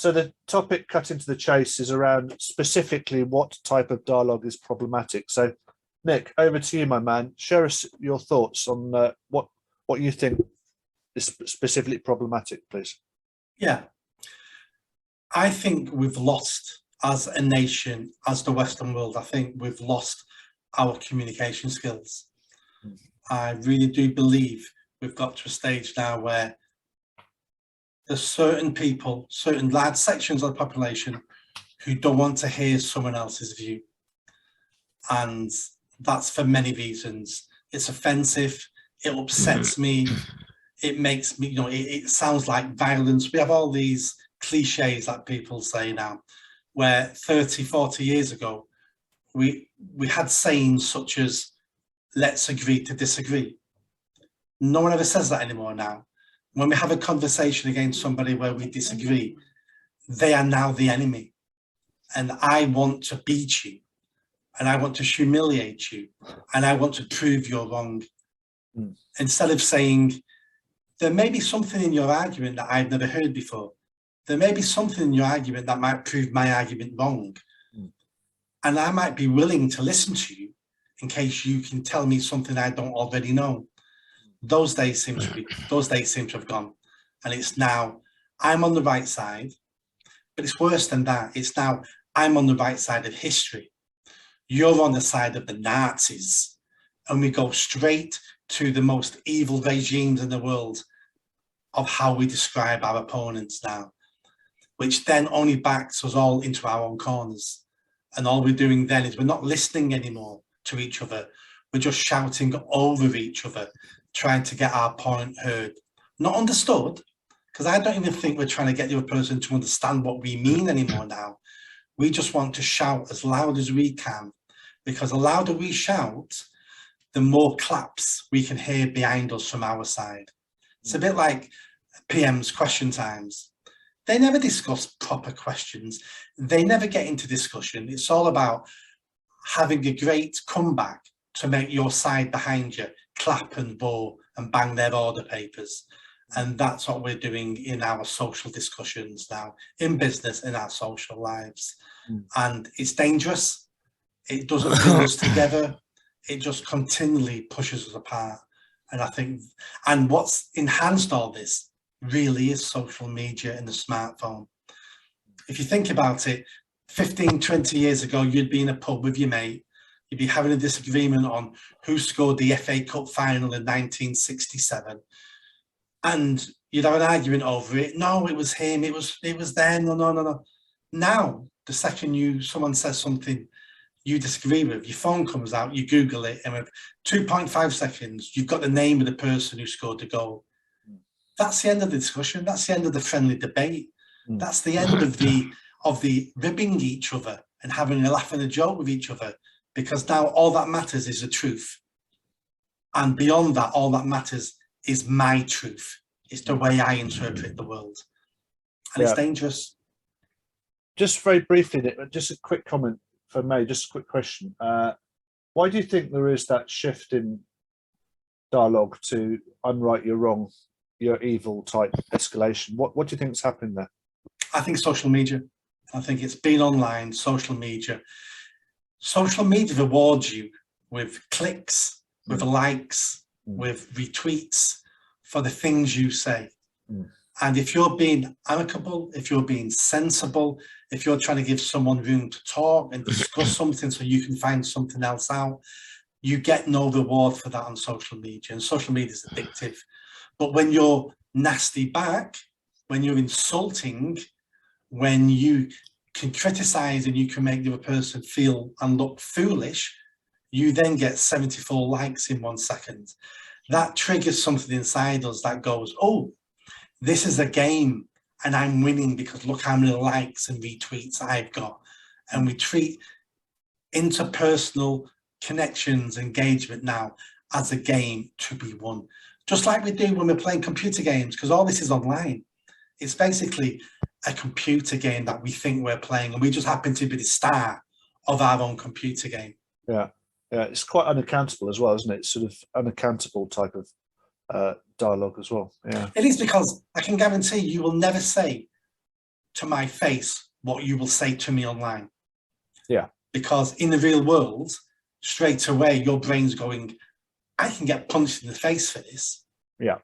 So the topic, cutting to the chase, is around specifically what type of dialogue is problematic. So, Nick, over to you, my man. Share us your thoughts on what you think is specifically problematic, please. Yeah, I think we've lost, as a nation, as the Western world, I think we've lost our communication skills. I really do believe we've got to a stage now where there's certain people, certain large sections of the population who don't want to hear someone else's view. And that's for many reasons. It's offensive, it upsets me, it makes me, it sounds like violence. We have all these cliches that people say now, where 30, 40 years ago, we had sayings such as, let's agree to disagree. No one ever says that anymore now. When we have a conversation against somebody where we disagree, they are now the enemy. And I want to beat you, and I want to humiliate you, and I want to prove you're wrong. Instead of saying, there may be something in your argument that I've never heard before. There may be something in your argument that might prove my argument wrong. And I might be willing to listen to you in case you can tell me something I don't already know. Those days seem to have gone. And it's now, I'm on the right side, but it's worse than that. It's now, I'm on the right side of history. You're on the side of the Nazis. And we go straight to the most evil regimes in the world of how we describe our opponents now, which then only backs us all into our own corners. And all we're doing then is we're not listening anymore to each other. We're just shouting over each other, trying to get our point heard. Not understood, because I don't even think we're trying to get the other person to understand what we mean anymore now. We just want to shout as loud as we can, because the louder we shout, the more claps we can hear behind us from our side. It's a bit like PM's question times. They never discuss proper questions. They never get into discussion. It's all about having a great comeback to make your side behind you clap and roar and bang their order papers. And that's what we're doing in our social discussions now, in business, in our social lives. And it's dangerous. It doesn't bring us together. It just continually pushes us apart. And I think, and what's enhanced all this really is social media and the smartphone. If you think about it, 15, 20 years ago, you'd be in a pub with your mate, you'd be having a disagreement on who scored the FA Cup final in 1967. And you'd have an argument over it. No, it was him, it was them, no. Now, the second someone says something you disagree with, your phone comes out, you Google it, and with 2.5 seconds, you've got the name of the person who scored the goal. That's the end of the discussion. That's the end of the friendly debate. That's the end of the ribbing each other and having a laugh and a joke with each other, because now all that matters is the truth. And beyond that, all that matters is my truth. It's the way I interpret the world. And it's dangerous. Just very briefly, Nick, just a quick comment for me, just a quick question. Why do you think there is that shift in dialogue to I'm right, you're wrong, you're evil type escalation? What do you think's happening there? I think social media. I think it's been online, social media. Social media rewards you with clicks, with likes, with retweets for the things you say. And if you're being amicable, if you're being sensible, if you're trying to give someone room to talk and discuss something so you can find something else out, you get no reward for that on social media. And social media is addictive. But when you're nasty back, when you're insulting, when you can criticize and you can make the other person feel and look foolish, you then get 74 likes in 1 second. That triggers something inside us that goes, oh, this is a game and I'm winning because look how many likes and retweets I've got. And we treat interpersonal connections, engagement now as a game to be won. Just like we do when we're playing computer games, because all this is online. It's basically a computer game that we think we're playing, and we just happen to be the star of our own computer game. Yeah, it's quite unaccountable as well, isn't it? It's sort of unaccountable type of dialogue as well. Yeah, it is, because I can guarantee you will never say to my face what you will say to me online. Yeah. Because in the real world, straight away, your brain's going, I can get punched in the face for this. Yeah.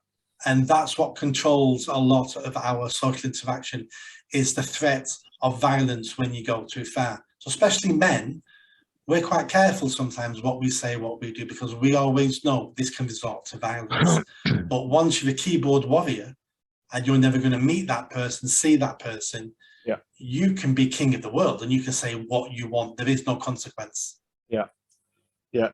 And that's what controls a lot of our social interaction, is the threat of violence when you go too far. So especially men, we're quite careful sometimes what we say, what we do, because we always know this can resort to violence. But once you're a keyboard warrior and you're never going to meet that person, see that person, yeah, you can be king of the world and you can say what you want. There is no consequence. Yeah. Yeah.